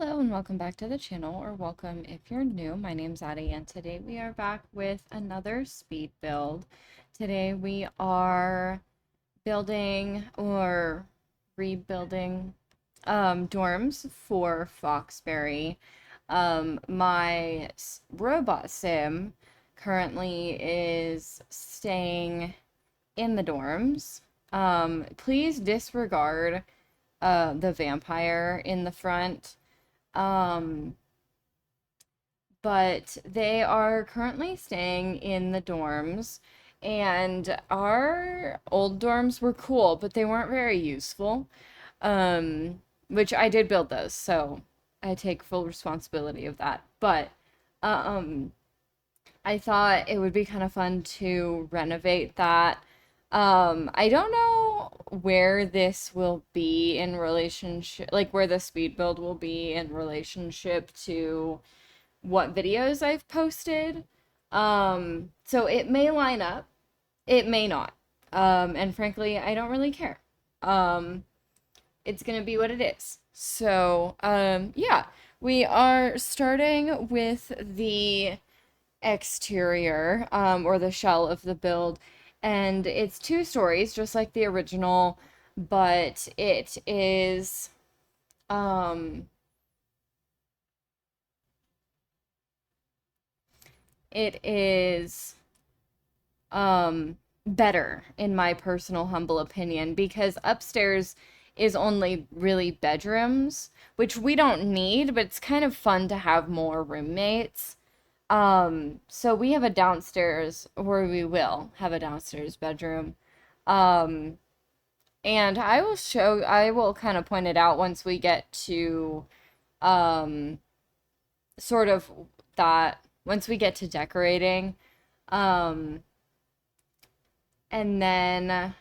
Hello and welcome back to the channel, or welcome if you're new. My name's Addie and today we are back with another speed build. Today we are building or rebuilding dorms for Foxbury. My robot sim currently is staying in the dorms. Please disregard the vampire in the front. Um, but they are currently staying in the dorms, and our old dorms were cool, but they weren't very useful. Which I did build those, so I take full responsibility of that. But um, I thought it would be kind of fun to renovate that. I don't know where this will be in relationship, like where the speed build will be in relationship to what videos I've posted. So it may line up, it may not. And frankly, I don't really care. Um, it's gonna be what it is. So, yeah, we are starting with the exterior, or the shell of the build, and it's two stories, just like the original, but um, it is better in my personal humble opinion because upstairs is only really bedrooms, which we don't need, but it's kind of fun to have more roommates. So we have a downstairs, or we will have a downstairs bedroom. Um, and I will kind of point it out once we get to, um, sort of once we get to decorating. Um, and then,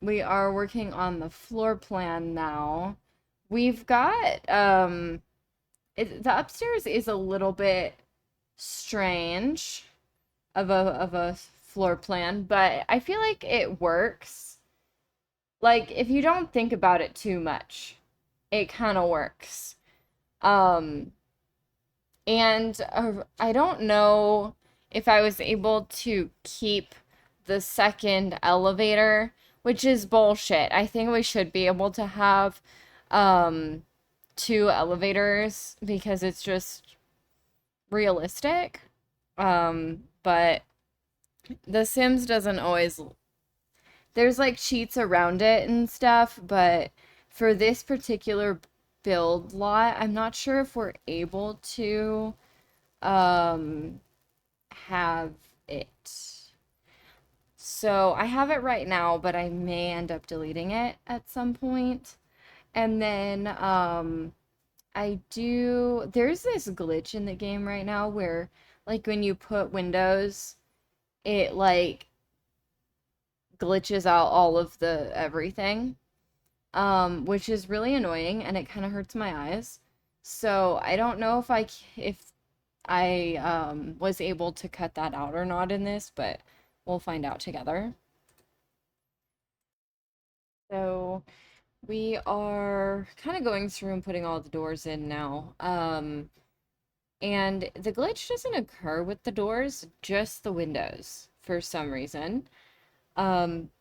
we are working on the floor plan now. We've got, the upstairs is a little bit strange of a floor plan, but I feel like it works. Like if you don't think about it too much, it kind of works. Um, and I don't know if I was able to keep the second elevator, which is bullshit. I think we should be able to have um two elevators because it's just realistic. But The Sims doesn't always, there's like cheats around it and stuff, but for this particular build lot, I'm not sure if we're able to um have it. So I have it right now, but I may end up deleting it at some point. And then there's this glitch in the game right now where like when you put windows, it like glitches out all of the everything, which is really annoying and it kind of hurts my eyes. So I don't know if I was able to cut that out or not in this, but we'll find out together. So we are kind of going through and putting all the doors in now. And the glitch doesn't occur with the doors, just the windows for some reason.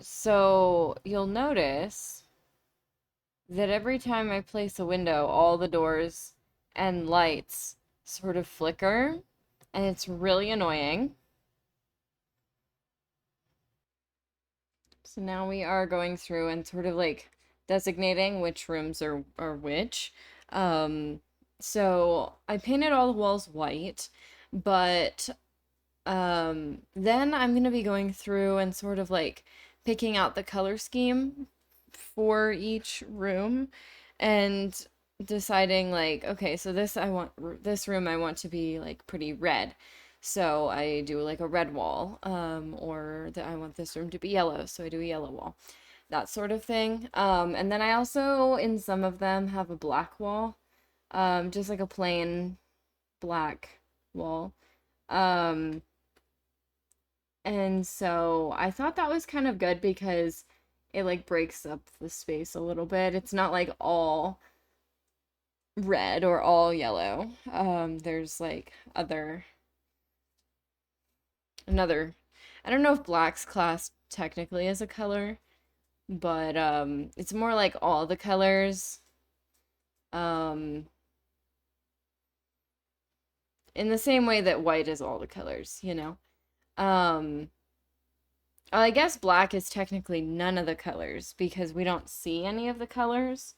So you'll notice that every time I place a window, all the doors and lights sort of flicker, and it's really annoying. So now we are going through and sort of like designating which rooms are which. Um, so I painted all the walls white, but then I'm gonna be going through and sort of like picking out the color scheme for each room and deciding like, okay, so this room I want to be like pretty red. So I do like a red wall, or that I want this room to be yellow, so I do a yellow wall, that sort of thing. And then I also, in some of them, have a black wall, just like a plain black wall. Um, and so I thought that was kind of good because it like breaks up the space a little bit. It's not like all. red or all yellow. There's like another, I don't know if black's class technically is a color, but it's more like all the colors. Um, in the same way that white is all the colors, you know. Um, I guess black is technically none of the colors because we don't see any of the colors.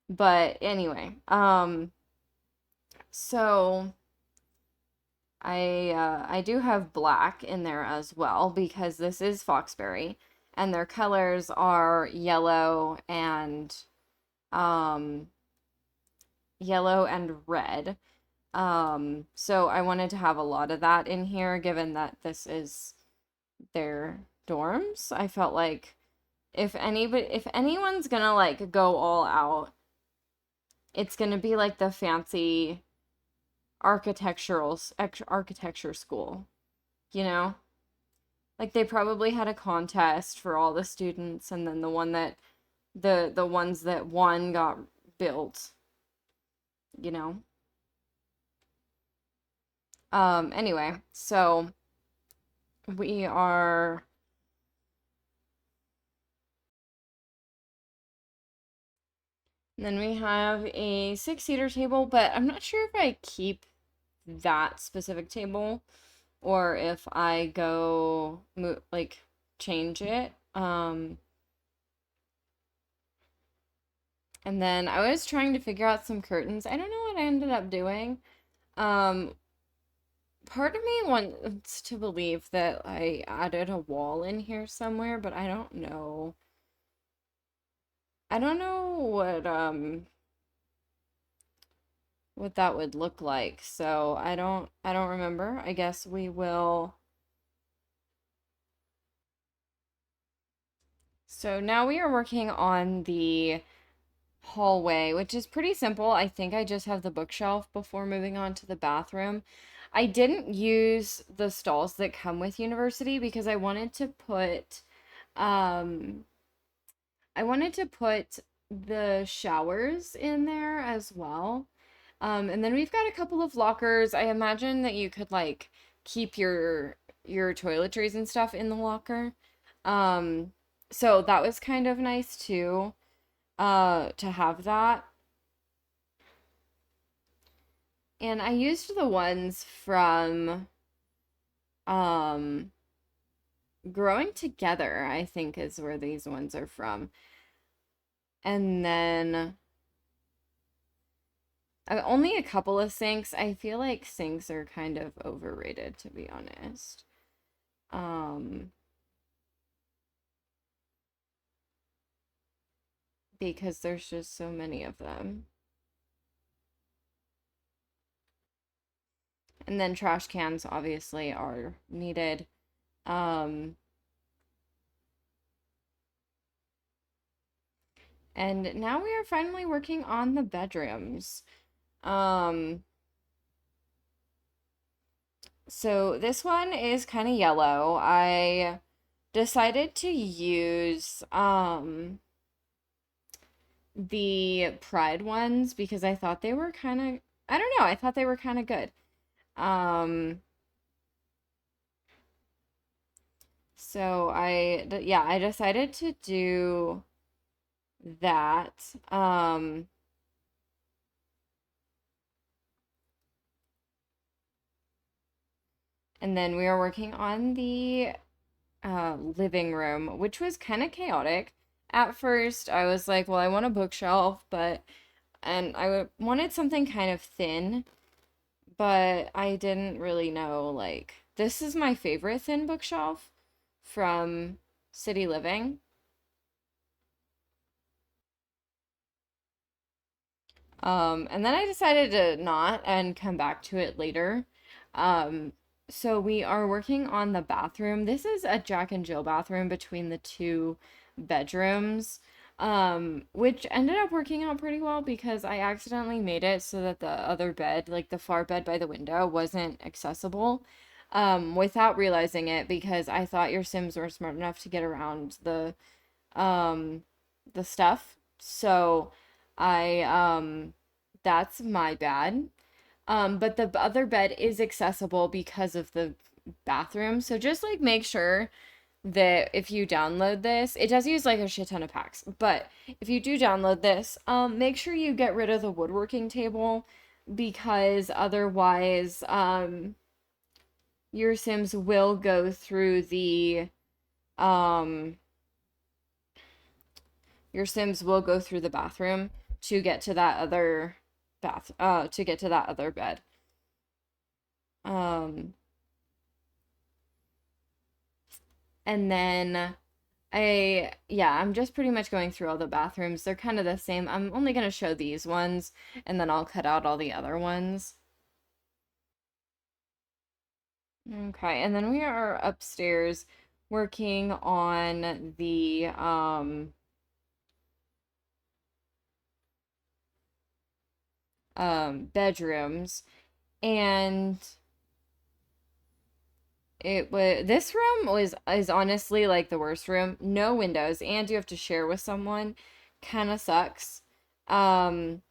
But anyway, so I do have black in there as well because this is Foxbury and their colors are um yellow and red. So I wanted to have a lot of that in here given that this is their dorms. I felt like if anyone's gonna like go all out, it's gonna be like the fancy architecture school, you know? Like they probably had a contest for all the students and then the ones that won got built, you know? Anyway, so we are then we have a six-seater table, but I'm not sure if I keep that specific table or if I go like change it. And then I was trying to figure out some curtains. I don't know what I ended up doing. Um, Part of me wants to believe that I added a wall in here somewhere, but I don't know. I don't know what that would look like. So I don't remember. I guess we will. So now we are working on the hallway, which is pretty simple. I think I just have the bookshelf before moving on to the bathroom. I didn't use the stalls that come with university because um I wanted to put the showers in there as well. And then we've got a couple of lockers. I imagine that you could like keep your toiletries and stuff in the locker. Um, so that was kind of nice too, to have that. And I used the ones from um Growing Together, I think is where these ones are from. And then only a couple of sinks. I feel like sinks are kind of overrated, to be honest. Um, because there's just so many of them. And then trash cans obviously are needed. Um, and now we are finally working on the bedrooms. Um, so this one is kind of yellow. I decided to use the Pride ones because I thought they were kind of, I don't know, I thought they were kind of good. Um, so yeah, I decided to do that. And then we are working on the living room, which was kind of chaotic. At first, I was like, well, I want a bookshelf, and wanted something kind of thin, but I didn't really know, like, this is my favorite thin bookshelf from City Living. And then I decided to not and come back to it later. Um, so we are working on the bathroom. This is a Jack and Jill bathroom between the two bedrooms, which ended up working out pretty well because I accidentally made it so that the other bed, like the far bed by the window, wasn't accessible, without realizing it because I thought your Sims were smart enough to get around um, the stuff. So I That's my bad. But the other bed is accessible because of the bathroom. So just like make sure that if you download this, it does use like a shit ton of packs, but if you do download this, make sure you get rid of the woodworking table because otherwise, your Sims will go through um, the bathroom to get to that other to get to that other bed. Um, and then I'm just pretty much going through all the bathrooms. They're kind of the same. I'm only going to show these ones and then I'll cut out all the other ones. Okay, and then we are upstairs working on the bedrooms, and this room was is honestly like the worst room. No windows, and you have to share with someone. Kind of sucks. Um,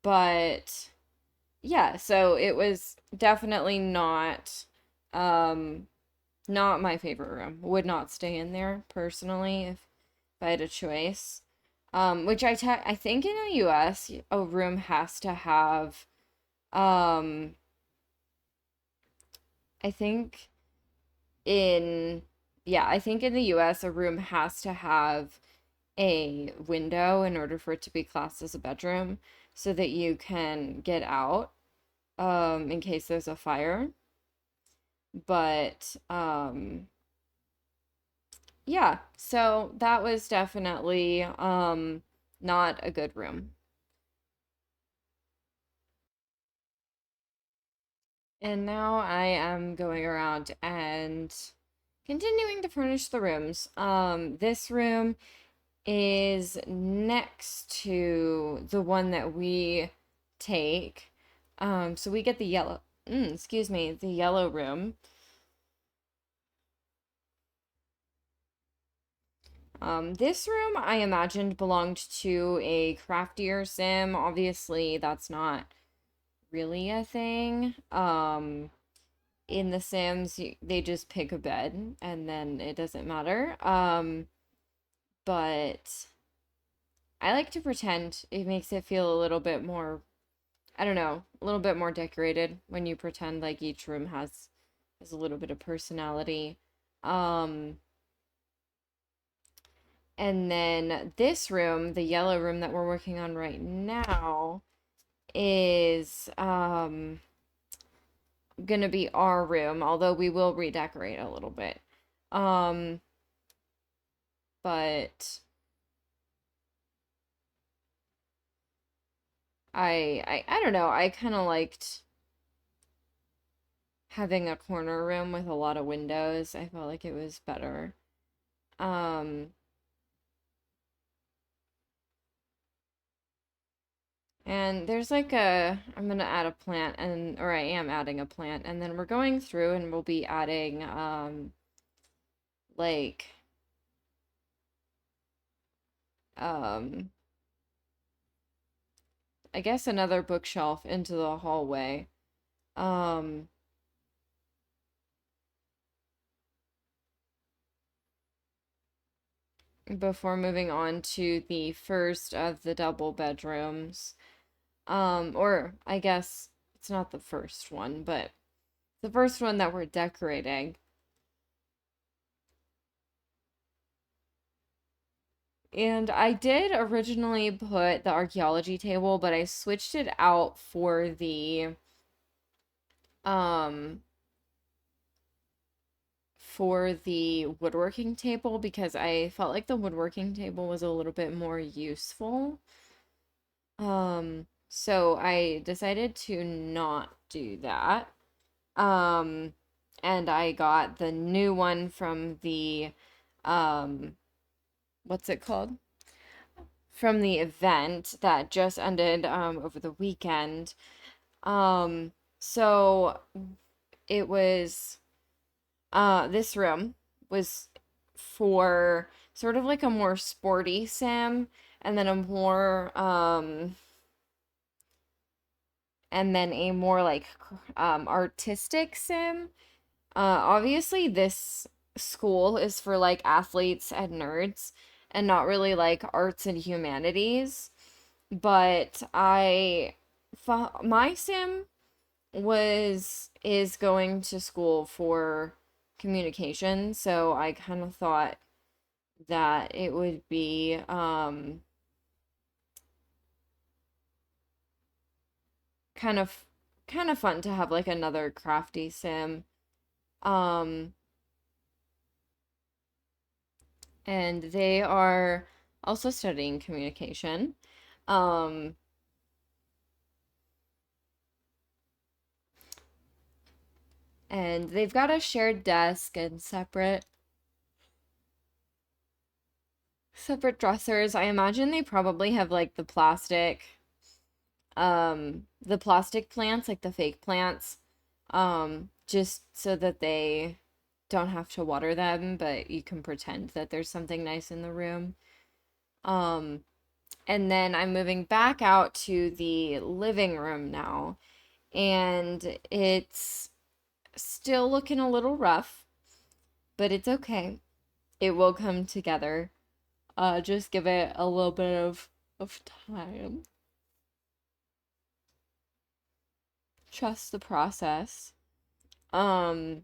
but yeah, so it was definitely um not my favorite room. Would not stay in there personally if I had a choice. Which I think in the US a room has to have um I think in I think in the US a room has to have a window in order for it to be classed as a bedroom so that you can get out in case there's a fire. But yeah, so that was definitely not a good room. And now I am going around and continuing to furnish the rooms. This room is next to the one that we take. So we get the excuse me, the yellow room. This room I imagined belonged to a craftier sim. Obviously, that's not really a thing. In The Sims, they just pick a bed and then it doesn't matter. But I like to pretend it makes it feel a little bit more, I don't know, a little bit more decorated when you pretend like each room has a little bit of personality. Um, and then this room, the yellow room that we're working on right now, is gonna be our room, although we will redecorate a little bit. Um, but I don't know. I kind of liked having a corner room with a lot of windows. I felt like it was better. Um, and there's like I'm gonna add a plant or I am adding a plant, and then we're going through and we'll be adding like um I guess another bookshelf into the hallway. Um, before moving on to the first of the double bedrooms. Or I guess it's not the first one, but the first one that we're decorating. And I did originally put the archaeology table, but I switched it out um for the woodworking table because I felt like the woodworking table was a little bit more useful. So I decided to not do that. Um, and I got the new one from the what's it called? From the event that just ended over the weekend. So it was this room was for sort of like a more sporty sim and then a more and then a more like artistic sim. Obviously this school is for like athletes and nerds and not really like arts and humanities, but my sim was is going to school for communication, so I kind of thought that it would be kind of fun to have like another crafty sim. Um and they are also studying communication. Um and they've got a shared desk and separate dressers. I imagine they probably have like the plastic plants, like the fake plants, just so that they don't have to water them, but you can pretend that there's something nice in the room. Um, and then I'm moving back out to the living room now, and it's still looking a little rough, but it's okay. It will come together. Just give it a little bit of time. Trust the process. Um,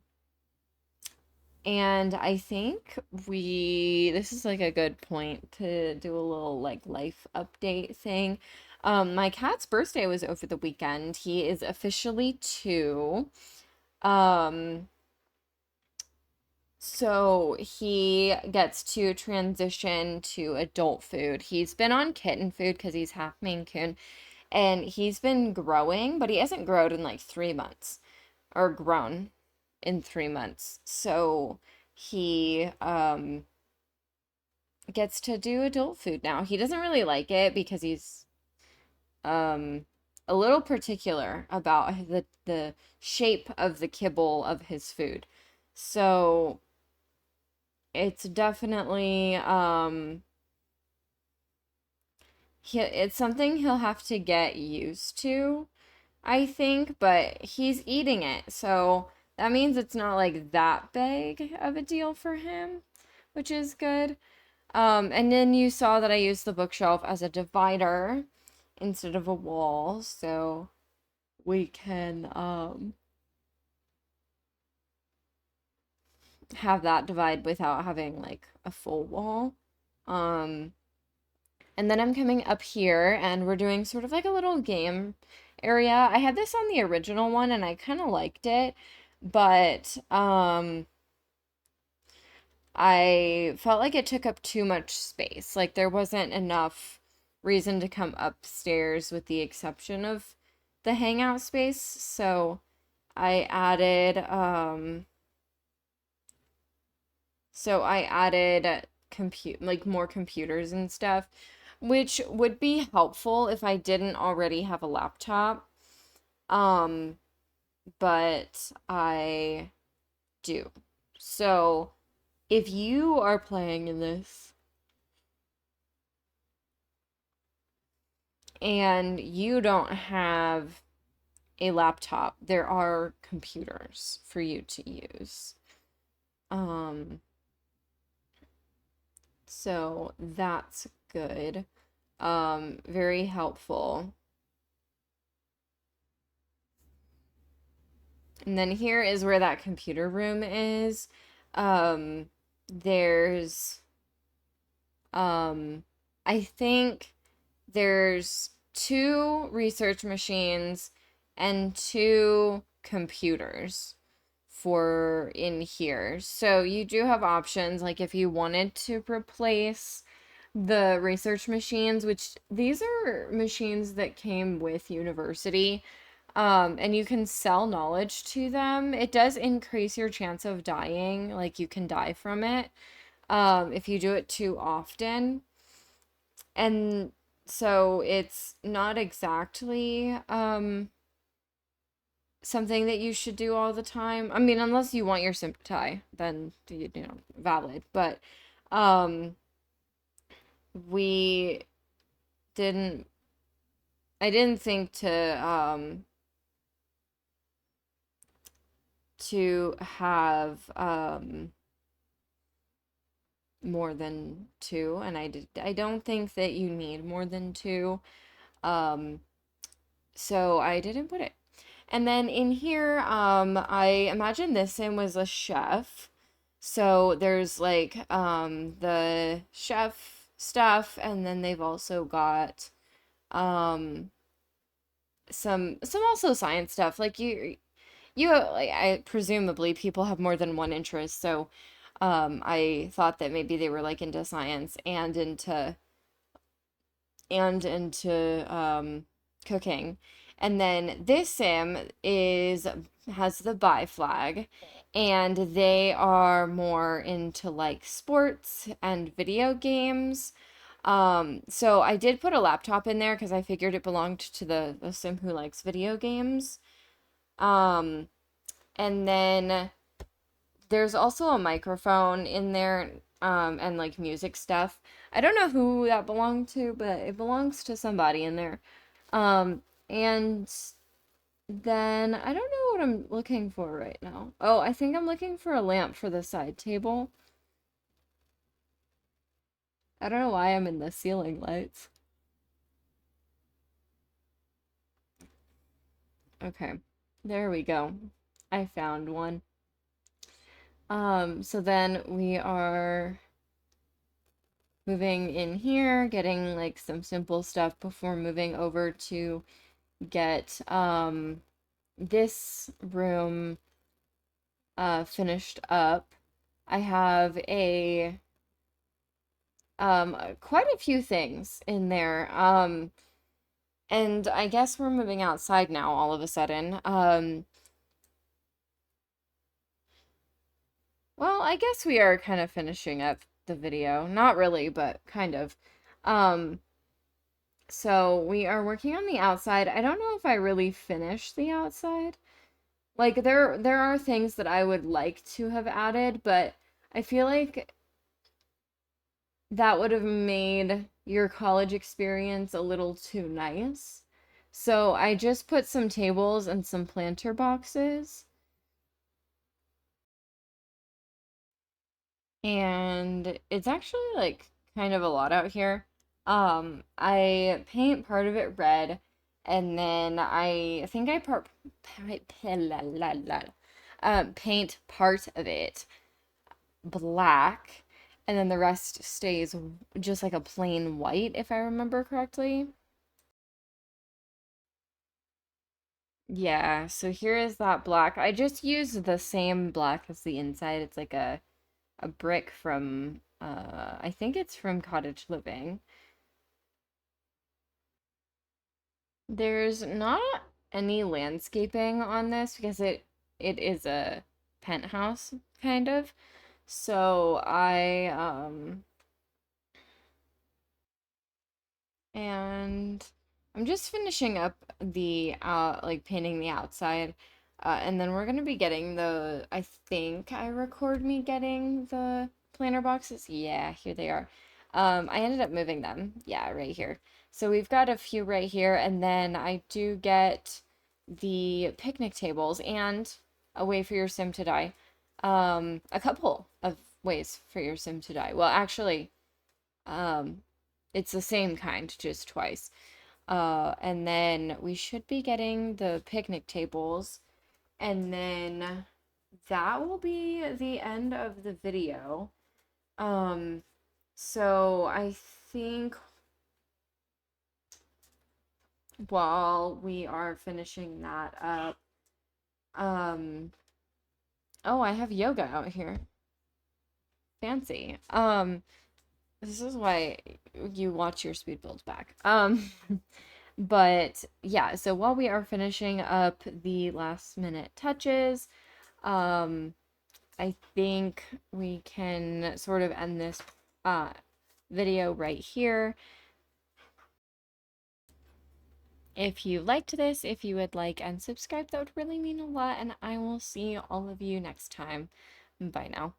and I think this is like a good point to do a little like life update thing. My cat's birthday was over the weekend. He is officially 2. Um, so he gets to transition to adult food. He's been on kitten food because he's half Maine Coon, and he's been growing, but he hasn't grown in like 3 months, or grown in 3 months. So he gets to do adult food now. He doesn't really like it because he's um a little particular about the shape of the kibble of his food. So it's definitely it's something he'll have to get used to, I think, but he's eating it. So that means it's not like that big of a deal for him, which is good. And then you saw that I used the bookshelf as a divider instead of a wall, so we can have that divide without having like a full wall. Um, and then I'm coming up here and we're doing sort of like a little game area. I had this on the original one and I kind of liked it, but I felt like it took up too much space. Like there wasn't enough reason to come upstairs with the exception of the hangout space. So I added compute like more computers and stuff, which would be helpful if I didn't already have a laptop. Um, but I do. So if you are playing in this and you don't have a laptop, there are computers for you to use. Um, so that's good. Very helpful. And then here is where that computer room is. Um, there's, I think there's 2 research machines and 2 computers for in here. So you do have options, like if you wanted to replace the research machines, which these are machines that came with university, and you can sell knowledge to them. It does increase your chance of dying, like you can die from it, if you do it too often. And so it's not exactly something that you should do all the time. I mean, unless you want your sim to die, then valid. But um we didn't I didn't think to to have more than two, and I don't think that you need more than two. Um, so I didn't put it. And then in here, I imagine this sim was a chef. So there's like the chef stuff, and then they've also got um some also science stuff. Like you like I presumably people have more than one interest, so I thought that maybe they were like into science and into cooking. And then this sim is has the buy flag, and they are more into like sports and video games. So I did put a laptop in there because I figured it belonged to the sim who likes video games. Um, and then there's also a microphone in there, and like music stuff. I don't know who that belonged to, but it belongs to somebody in there. And then I don't know what I'm looking for right now. Oh, I think I'm looking for a lamp for the side table. I don't know why I'm in the ceiling lights. Okay, there we go. I found one. So then we are moving in here, getting like some simple stuff before moving over to get this room finished up. I have a quite a few things in there. And I guess we're moving outside now all of a sudden. Well, I guess we are kind of finishing up the video. Not really, but kind of. Um, so we are working on the outside. I don't know if I really finished the outside. Like there are things that I would like to have added, but I feel like that would have made your college experience a little too nice. So I just put some tables and some planter boxes. And it's actually like kind of a lot out here. I paint part of it red, and then I think I paint part of it black, and then the rest stays just like a plain white, if I remember correctly. Yeah, so here is that black. I just used the same black as the inside. It's like a brick from I think it's from Cottage Living. There's not any landscaping on this because it is a penthouse kind of. So and I'm just finishing up the like painting the outside. And then we're gonna be getting the I think I record me getting the planter boxes. Yeah, here they are. I ended up moving them. Yeah, right here. So we've got a few right here, and then I do get the picnic tables and a way for your sim to die. A couple of ways for your sim to die. Well, actually, um, it's the same kind, just twice. And then we should be getting the picnic tables, and then that will be the end of the video. Um, so I think while we are finishing that up, um, oh, I have yoga out here. Fancy. This is why you watch your speed builds back. But yeah, so while we are finishing up the last minute touches, um, I think we can sort of end this uh video right here. If you liked this, if you would like and subscribe, that would really mean a lot, and I will see all of you next time. Bye now.